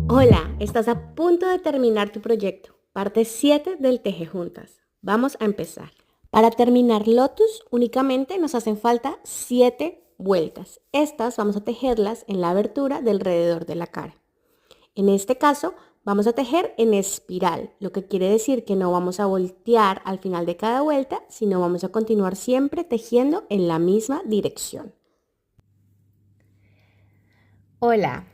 Hola, estás a punto de terminar tu proyecto, parte 7 del Teje Juntas. Vamos a empezar. Para terminar Lotus únicamente nos hacen falta 7 vueltas. Estas vamos a tejerlas en la abertura del alrededor de la cara. En este caso vamos a tejer en espiral, lo que quiere decir que no vamos a voltear al final de cada vuelta, sino vamos a continuar siempre tejiendo en la misma dirección. Hola,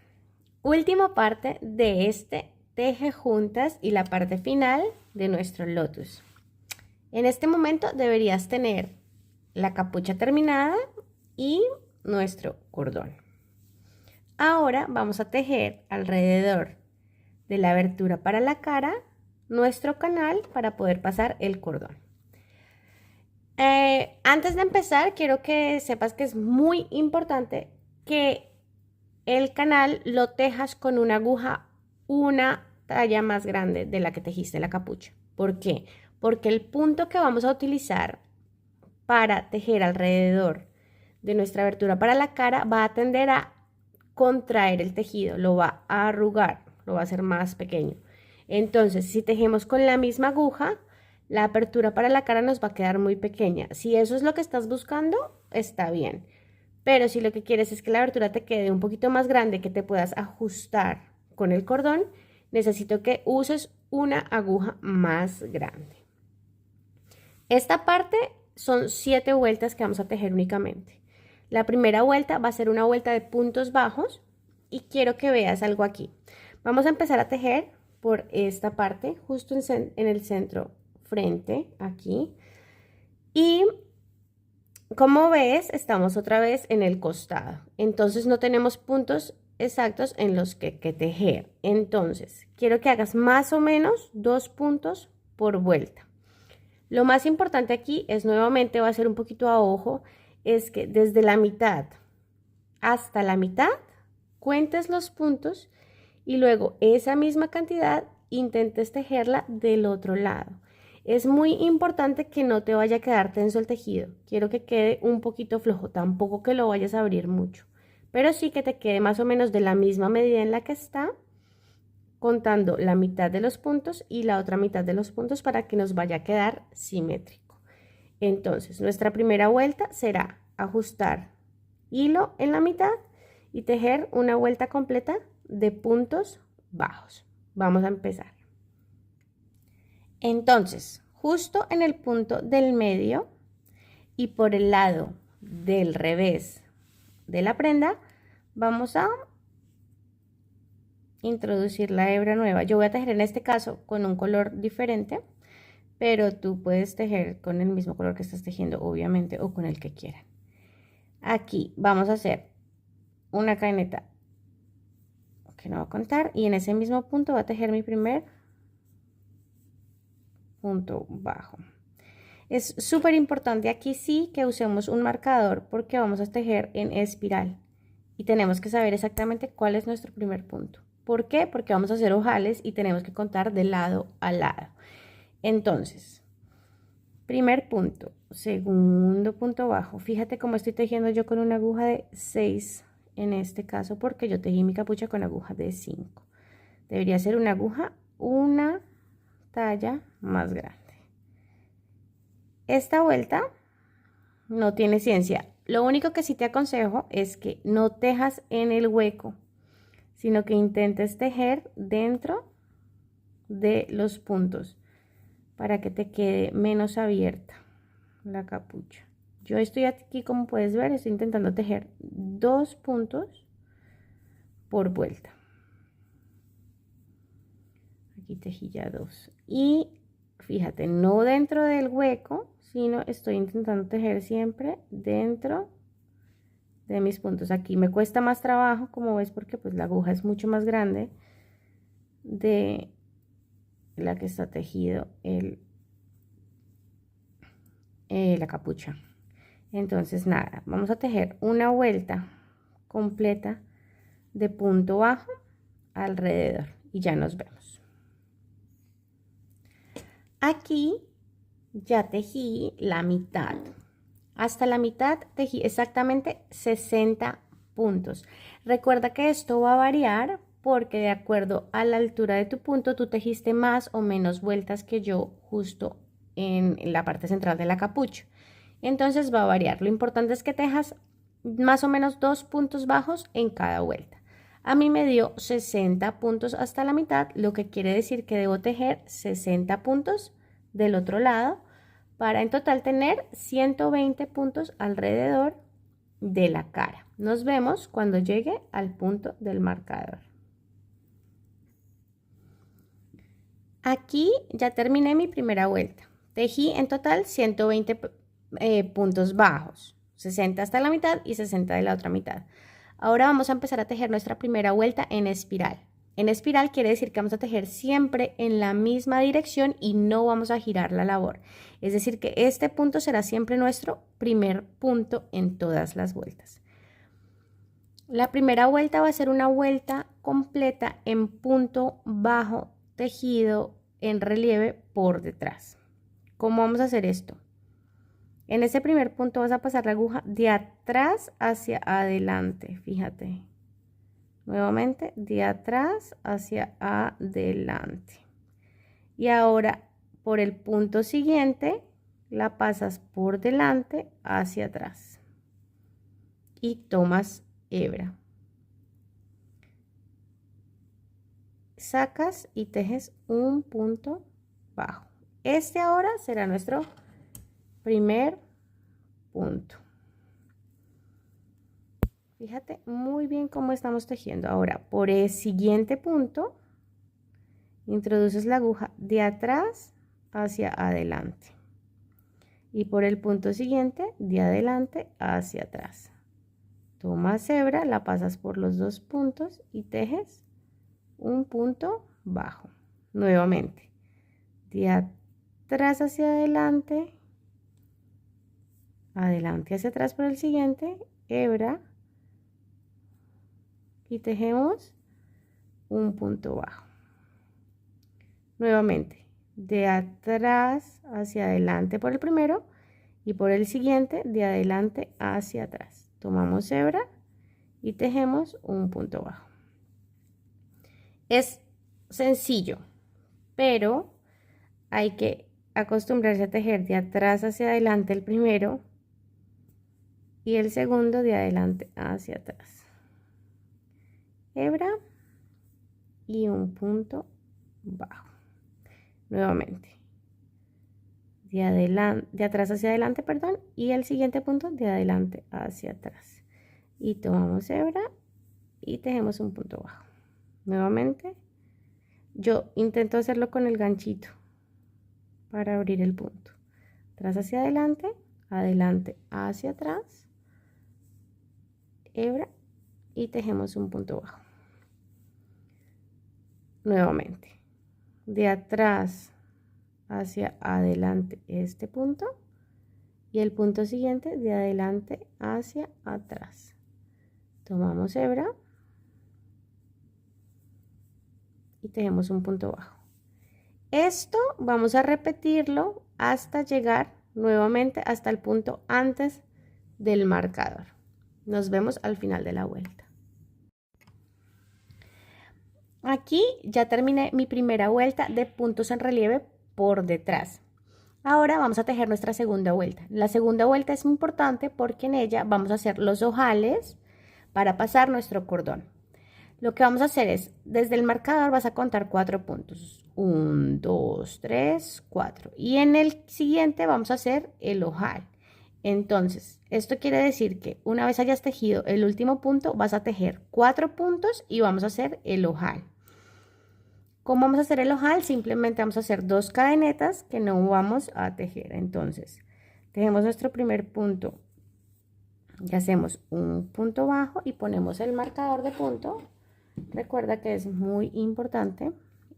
última parte de este teje juntas y la parte final de nuestro lotus. En este momento deberías tener la capucha terminada y nuestro cordón. Ahora vamos a tejer alrededor de la abertura para la cara nuestro canal para poder pasar el cordón. Antes de empezar, quiero que sepas que es muy importante que el canal lo tejas con una aguja una talla más grande de la que tejiste la capucha. ¿Por qué? Porque el punto que vamos a utilizar para tejer alrededor de nuestra abertura para la cara va a tender a contraer el tejido, lo va a arrugar, lo va a hacer más pequeño. Entonces, si tejemos con la misma aguja, la apertura para la cara nos va a quedar muy pequeña. Si eso es lo que estás buscando, está bien. Pero si lo que quieres es que la abertura te quede un poquito más grande, que te puedas ajustar con el cordón, necesito que uses una aguja más grande. Esta parte son 7 vueltas que vamos a tejer únicamente. La primera vuelta va a ser una vuelta de puntos bajos y quiero que veas algo aquí. Vamos a empezar a tejer por esta parte, justo en el centro frente, aquí. Y como ves, estamos otra vez en el costado. Entonces no tenemos puntos exactos en los que tejer. Entonces, quiero que hagas más o menos 2 puntos por vuelta. Lo más importante aquí es, nuevamente va a ser un poquito a ojo, es que desde la mitad hasta la mitad cuentes los puntos y luego esa misma cantidad intentes tejerla del otro lado. Es muy importante que no te vaya a quedar tenso el tejido. Quiero que quede un poquito flojo, tampoco que lo vayas a abrir mucho, pero sí que te quede más o menos de la misma medida en la que está, contando la mitad de los puntos y la otra mitad de los puntos para que nos vaya a quedar simétrico. Entonces, nuestra primera vuelta será ajustar hilo en la mitad y tejer una vuelta completa de puntos bajos. Vamos a empezar. Entonces, justo en el punto del medio y por el lado del revés de la prenda, vamos a introducir la hebra nueva. Yo voy a tejer en este caso con un color diferente, pero tú puedes tejer con el mismo color que estás tejiendo, obviamente, o con el que quieran. Aquí vamos a hacer una cadeneta que no voy a contar y en ese mismo punto voy a tejer mi primer punto bajo. Es súper importante aquí sí que usemos un marcador porque vamos a tejer en espiral y tenemos que saber exactamente cuál es nuestro primer punto. ¿Por qué? Porque vamos a hacer ojales y tenemos que contar de lado a lado. Entonces, primer punto, segundo punto bajo. Fíjate cómo estoy tejiendo yo con una aguja de 6 en este caso porque yo tejí mi capucha con aguja de 5. Debería ser una aguja una talla más grande. Esta vuelta no tiene ciencia. Lo único que sí te aconsejo es que no tejas en el hueco, sino que intentes tejer dentro de los puntos para que te quede menos abierta la capucha. Yo estoy aquí, como puedes ver, estoy intentando tejer 2 puntos por vuelta. Aquí tejí ya 2 y fíjate, no dentro del hueco, sino estoy intentando tejer siempre dentro de mis puntos. Aquí me cuesta más trabajo, como ves, porque pues la aguja es mucho más grande de la que está tejido la capucha. Entonces nada, vamos a tejer una vuelta completa de punto bajo alrededor y ya nos vemos. Aquí ya tejí la mitad. Hasta la mitad tejí exactamente 60 puntos. Recuerda que esto va a variar porque de acuerdo a la altura de tu punto, tú tejiste más o menos vueltas que yo justo en la parte central de la capucha. Entonces va a variar. Lo importante es que tejas más o menos 2 puntos bajos en cada vuelta. A mí me dio 60 puntos hasta la mitad, lo que quiere decir que debo tejer 60 puntos del otro lado para en total tener 120 puntos alrededor de la cara. Nos vemos cuando llegue al punto del marcador. Aquí ya terminé mi primera vuelta. Tejí en total 120 puntos bajos, 60 hasta la mitad y 60 de la otra mitad. Ahora vamos a empezar a tejer nuestra primera vuelta en espiral. En espiral quiere decir que vamos a tejer siempre en la misma dirección y no vamos a girar la labor. Es decir, que este punto será siempre nuestro primer punto en todas las vueltas. La primera vuelta va a ser una vuelta completa en punto bajo tejido en relieve por detrás. ¿Cómo vamos a hacer esto? En ese primer punto vas a pasar la aguja de atrás hacia adelante, fíjate. Nuevamente, de atrás hacia adelante. Y ahora, por el punto siguiente, la pasas por delante hacia atrás. Y tomas hebra. Sacas y tejes un punto bajo. Este ahora será nuestro primer punto. Fíjate muy bien cómo estamos tejiendo. Ahora, por el siguiente punto, introduces la aguja de atrás hacia adelante. Y por el punto siguiente, de adelante hacia atrás. Tomas hebra, la pasas por los dos puntos y tejes un punto bajo. Nuevamente, de atrás hacia adelante, adelante hacia atrás por el siguiente, hebra, y tejemos un punto bajo. Nuevamente, de atrás hacia adelante por el primero y por el siguiente de adelante hacia atrás. Tomamos hebra y tejemos un punto bajo. Es sencillo, pero hay que acostumbrarse a tejer de atrás hacia adelante el primero y el segundo de adelante hacia atrás. Hebra y un punto bajo. Nuevamente, de atrás hacia adelante, perdón, y el siguiente punto de adelante hacia atrás. Y tomamos hebra y tejemos un punto bajo. Nuevamente, yo intento hacerlo con el ganchito para abrir el punto. Atrás hacia adelante, adelante hacia atrás, hebra y tejemos un punto bajo. Nuevamente, de atrás hacia adelante este punto y el punto siguiente de adelante hacia atrás. Tomamos hebra y tejemos un punto bajo. Esto vamos a repetirlo hasta llegar nuevamente hasta el punto antes del marcador. Nos vemos al final de la vuelta. Aquí ya terminé mi primera vuelta de puntos en relieve por detrás. Ahora vamos a tejer nuestra segunda vuelta. La segunda vuelta es importante porque en ella vamos a hacer los ojales para pasar nuestro cordón. Lo que vamos a hacer es, desde el marcador vas a contar 4 puntos. 1, 2, 3, 4. Y en el siguiente vamos a hacer el ojal. Entonces, esto quiere decir que una vez hayas tejido el último punto, vas a tejer 4 puntos y vamos a hacer el ojal. ¿Cómo vamos a hacer el ojal? Simplemente vamos a hacer 2 cadenetas que no vamos a tejer. Entonces, tejemos nuestro primer punto y hacemos un punto bajo y ponemos el marcador de punto. Recuerda que es muy importante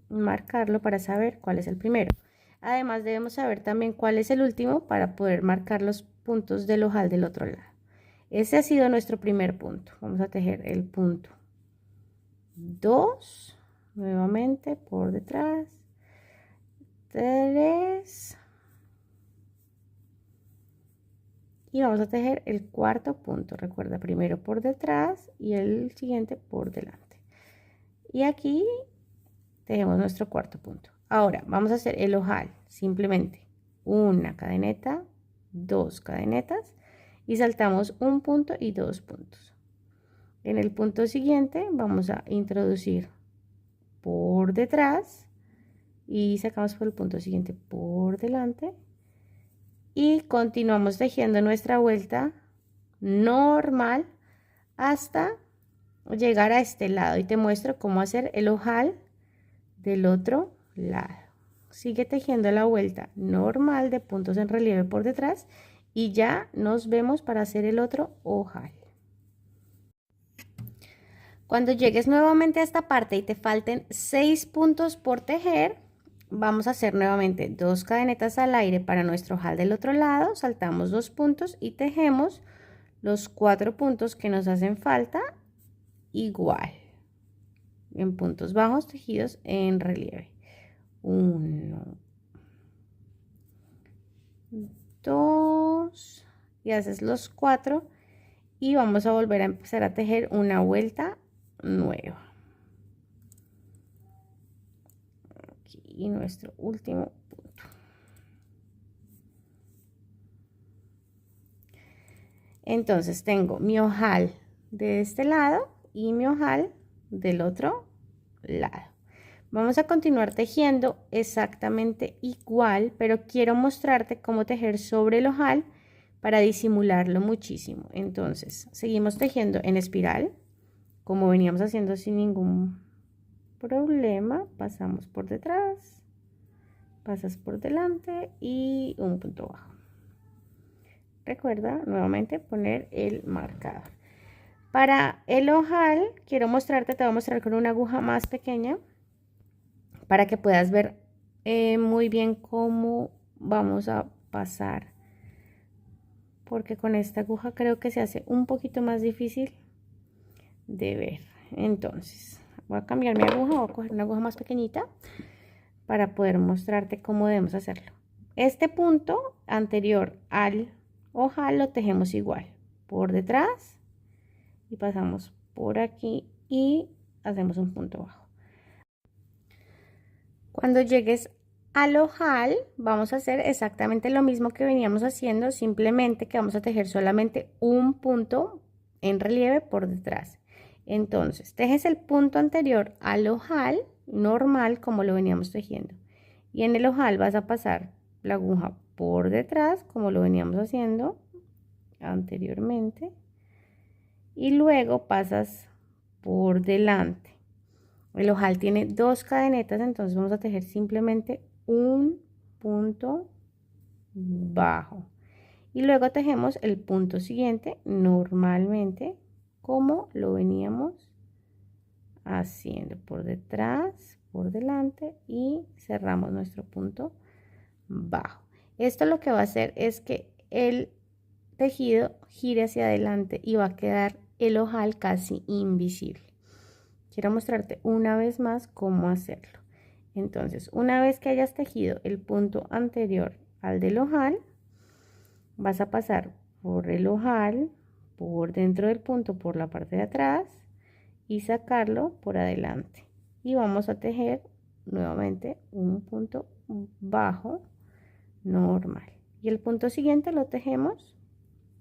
marcarlo para saber cuál es el primero. Además, debemos saber también cuál es el último para poder marcar los puntos del ojal del otro lado. Ese ha sido nuestro primer punto. Vamos a tejer el punto 2. Nuevamente por detrás, 3 y vamos a tejer el cuarto punto. Recuerda, primero por detrás y el siguiente por delante. y aquí tejemos nuestro cuarto punto. Ahora vamos a hacer el ojal, simplemente una cadeneta, 2 cadenetas y saltamos un punto y 2 puntos. En el punto siguiente vamos a introducir por detrás y sacamos por el punto siguiente por delante y continuamos tejiendo nuestra vuelta normal hasta llegar a este lado, y te muestro cómo hacer el ojal del otro lado. Sigue tejiendo la vuelta normal de puntos en relieve por detrás y ya nos vemos para hacer el otro ojal. Cuando llegues nuevamente a esta parte y te falten 6 puntos por tejer, vamos a hacer nuevamente 2 cadenetas al aire para nuestro ojal del otro lado, saltamos 2 puntos y tejemos los 4 puntos que nos hacen falta igual en puntos bajos tejidos en relieve. 1, 2 y haces los 4 y vamos a volver a empezar a tejer una vuelta nueva. Aquí nuestro último punto. Entonces tengo mi ojal de este lado y mi ojal del otro lado. Vamos a continuar tejiendo exactamente igual, pero quiero mostrarte cómo tejer sobre el ojal para disimularlo muchísimo. Entonces seguimos tejiendo en espiral como veníamos haciendo sin ningún problema. Pasamos por detrás, pasas por delante y un punto bajo. Recuerda nuevamente poner el marcador. Para el ojal quiero mostrarte, te voy a mostrar con una aguja más pequeña para que puedas ver muy bien cómo vamos a pasar, porque con esta aguja creo que se hace un poquito más difícil de ver. Entonces voy a cambiar mi aguja, voy a coger una aguja más pequeñita para poder mostrarte cómo debemos hacerlo. Este punto anterior al ojal lo tejemos igual por detrás y pasamos por aquí y hacemos un punto bajo. Cuando llegues al ojal vamos a hacer exactamente lo mismo que veníamos haciendo, simplemente que vamos a tejer solamente un punto en relieve por detrás. Entonces tejes el punto anterior al ojal normal como lo veníamos tejiendo, y en el ojal vas a pasar la aguja por detrás como lo veníamos haciendo anteriormente y luego pasas por delante. El ojal tiene 2 cadenetas, entonces vamos a tejer simplemente un punto bajo y luego tejemos el punto siguiente normalmente como lo veníamos haciendo, por detrás, por delante, y cerramos nuestro punto bajo. Esto lo que va a hacer es que el tejido gire hacia adelante y va a quedar el ojal casi invisible. Quiero mostrarte una vez más cómo hacerlo. Entonces, una vez que hayas tejido el punto anterior al del ojal, vas a pasar por el ojal, por dentro del punto, por la parte de atrás y sacarlo por adelante. Y vamos a tejer nuevamente un punto bajo normal. Y el punto siguiente lo tejemos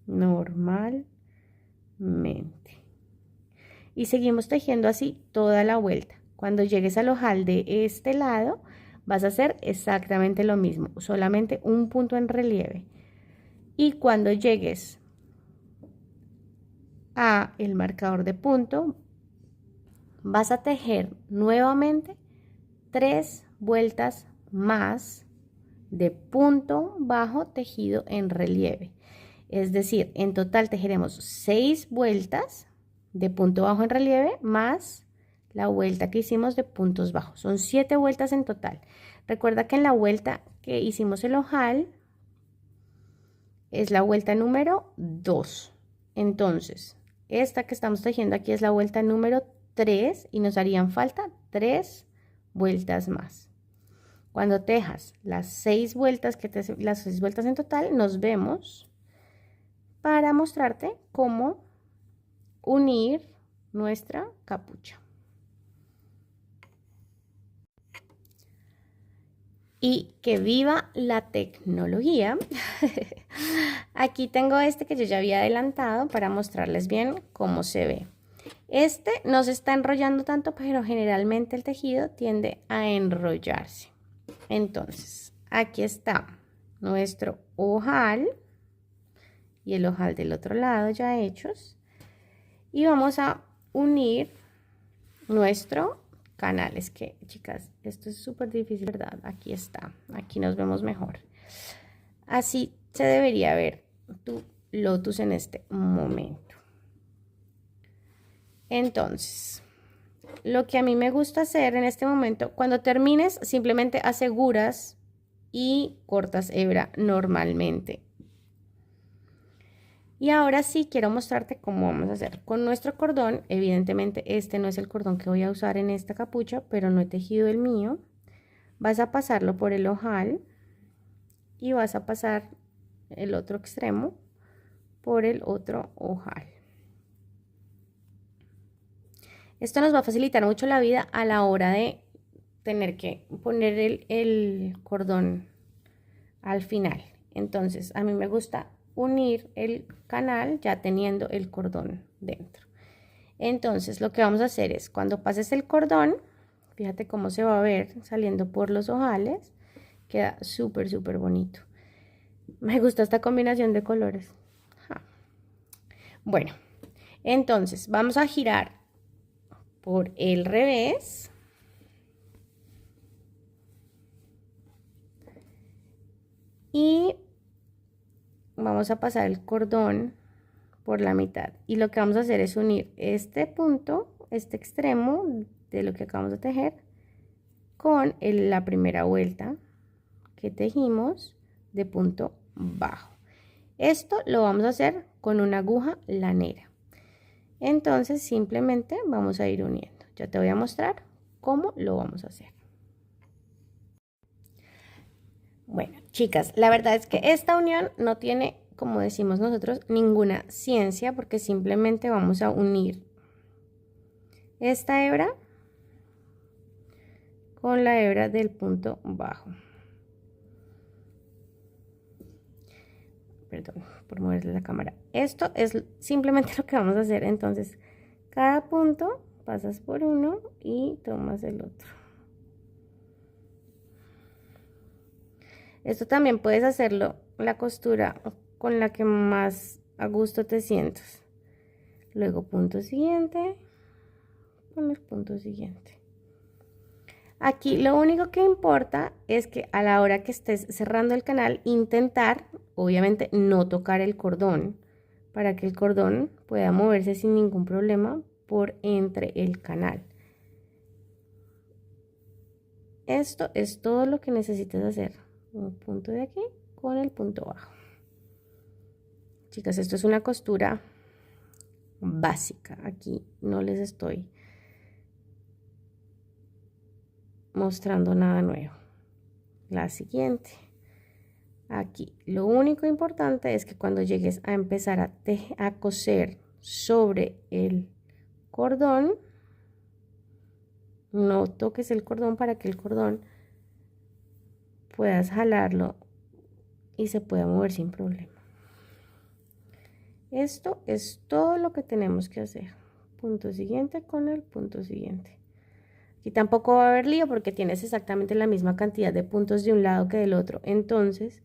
normalmente. Y seguimos tejiendo así toda la vuelta. Cuando llegues al ojal de este lado vas a hacer exactamente lo mismo, solamente un punto en relieve. Y cuando llegues a el marcador de punto vas a tejer nuevamente 3 vueltas más de punto bajo tejido en relieve. Es decir, en total tejeremos 6 vueltas de punto bajo en relieve más la vuelta que hicimos de puntos bajos. Son 7 vueltas en total. Recuerda que en la vuelta que hicimos el ojal es la vuelta número 2. Entonces, esta que estamos tejiendo aquí es la vuelta número 3 y nos harían falta 3 vueltas más. Cuando tejas las 6 vueltas, las 6 vueltas en total, nos vemos para mostrarte cómo unir nuestra capucha. y que viva la tecnología. Aquí tengo este que yo ya había adelantado para mostrarles bien cómo se ve. Este no se está enrollando tanto, pero generalmente el tejido tiende a enrollarse. Entonces, aquí está nuestro ojal y el ojal del otro lado ya hechos. Y vamos a unir nuestro canal. Es que, chicas, esto es súper difícil, ¿verdad? Aquí está, aquí nos vemos mejor. Así se debería ver tu lotus en este momento. Entonces, lo que a mí me gusta hacer en este momento, cuando termines, simplemente aseguras y cortas hebra normalmente. Y ahora sí quiero mostrarte cómo vamos a hacer con nuestro cordón. Evidentemente este no es el cordón que voy a usar en esta capucha, pero no he tejido el mío. Vas a pasarlo por el ojal y vas a pasar el otro extremo por el otro ojal. Esto nos va a facilitar mucho la vida a la hora de tener que poner el cordón al final. Entonces a mí me gusta unir el canal ya teniendo el cordón dentro. Entonces lo que vamos a hacer es, cuando pases el cordón, fíjate cómo se va a ver saliendo por los ojales, queda súper bonito. Me gusta esta combinación de colores. Bueno, entonces vamos a girar por el revés y vamos a pasar el cordón por la mitad, y lo que vamos a hacer es unir este punto, este extremo de lo que acabamos de tejer con la primera vuelta que tejimos de punto bajo. Esto lo vamos a hacer con una aguja lanera. Entonces simplemente vamos a ir uniendo. Ya te voy a mostrar cómo lo vamos a hacer. Bueno, chicas, la verdad es que esta unión no tiene, como decimos nosotros, ninguna ciencia, porque simplemente vamos a unir esta hebra con la hebra del punto bajo. Perdón por moverle la cámara. Esto es simplemente lo que vamos a hacer. Entonces, cada punto pasas por uno y tomas el otro. Esto también puedes hacerlo la costura con la que más a gusto te sientas. Luego punto siguiente con el punto siguiente. Aquí lo único que importa es que a la hora que estés cerrando el canal, intentar, obviamente, no tocar el cordón para que el cordón pueda moverse sin ningún problema por entre el canal. Esto es todo lo que necesitas hacer. Un punto de aquí con el punto bajo. Chicas, esto es una costura básica. Aquí no les estoy mostrando nada nuevo. La siguiente. Aquí lo único importante es que cuando llegues a empezar a coser sobre el cordón, no toques el cordón para que el cordón puedas jalarlo y se pueda mover sin problema. Esto es todo lo que tenemos que hacer. Punto siguiente con el punto siguiente. Aquí tampoco va a haber lío porque tienes exactamente la misma cantidad de puntos de un lado que del otro. Entonces,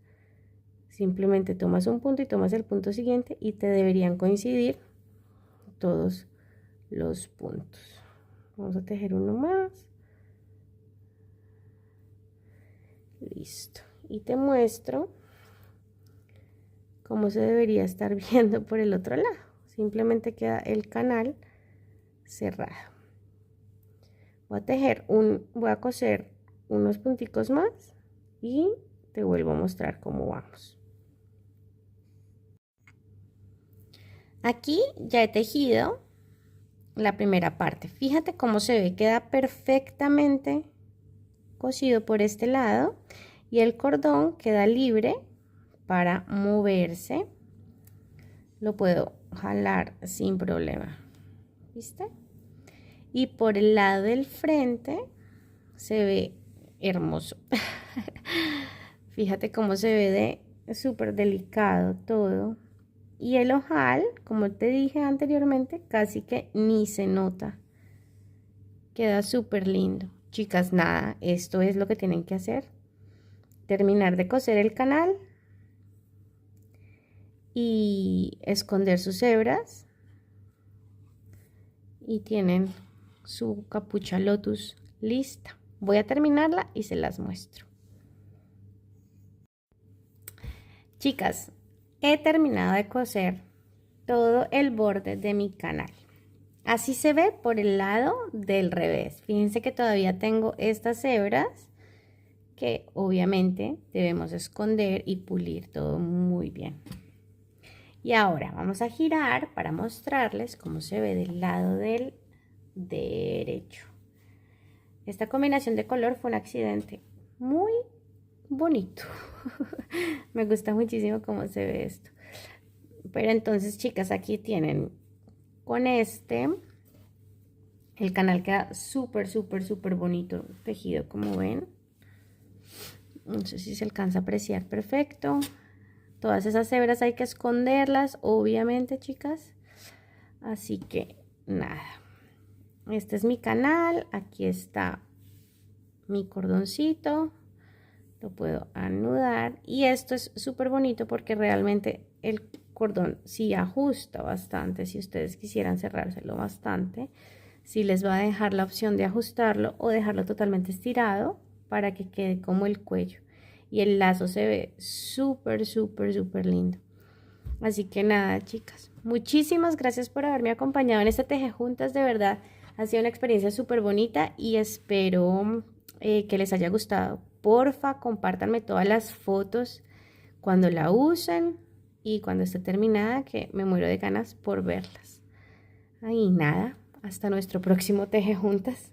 simplemente tomas un punto y tomas el punto siguiente y te deberían coincidir todos los puntos. Vamos a tejer uno más. Listo. Y te muestro cómo se debería estar viendo por el otro lado. Simplemente queda el canal cerrado. Voy a coser unos punticos más y te vuelvo a mostrar cómo vamos. Aquí ya he tejido la primera parte. Fíjate cómo se ve, queda perfectamente cosido por este lado y el cordón queda libre para moverse. Lo puedo jalar sin problema. ¿Viste? Y por el lado del frente se ve hermoso. Fíjate cómo se ve de súper delicado todo. Y el ojal, como te dije anteriormente, casi que ni se nota. Queda súper lindo. Chicas, nada, esto es lo que tienen que hacer. Terminar de coser el canal y esconder sus hebras. Y tienen su capucha lotus lista. Voy a terminarla y se las muestro. Chicas, he terminado de coser todo el borde de mi canal. Así se ve por el lado del revés. Fíjense que todavía tengo estas hebras que obviamente debemos esconder y pulir todo muy bien. Y ahora vamos a girar para mostrarles cómo se ve del lado del derecho. Esta combinación de color fue un accidente muy bonito. Me gusta muchísimo cómo se ve esto. Pero entonces, chicas, aquí tienen con este, el canal queda súper, súper, súper bonito tejido, como ven. No sé si se alcanza a apreciar perfecto. Todas esas hebras hay que esconderlas, obviamente, chicas. Así que, nada. Este es mi canal. Aquí está mi cordoncito. Lo puedo anudar. Y esto es súper bonito porque realmente el cordón sí ajusta bastante. Si ustedes quisieran cerrárselo bastante, sí les va a dejar la opción de ajustarlo o dejarlo totalmente estirado para que quede como el cuello. Y el lazo se ve súper, súper, súper lindo. Así que nada, chicas, muchísimas gracias por haberme acompañado en este teje juntas. De verdad, ha sido una experiencia súper bonita y espero que les haya gustado. Porfa, compártanme todas las fotos cuando la usen y cuando esté terminada, que me muero de ganas por verlas. Y nada, hasta nuestro próximo teje juntas.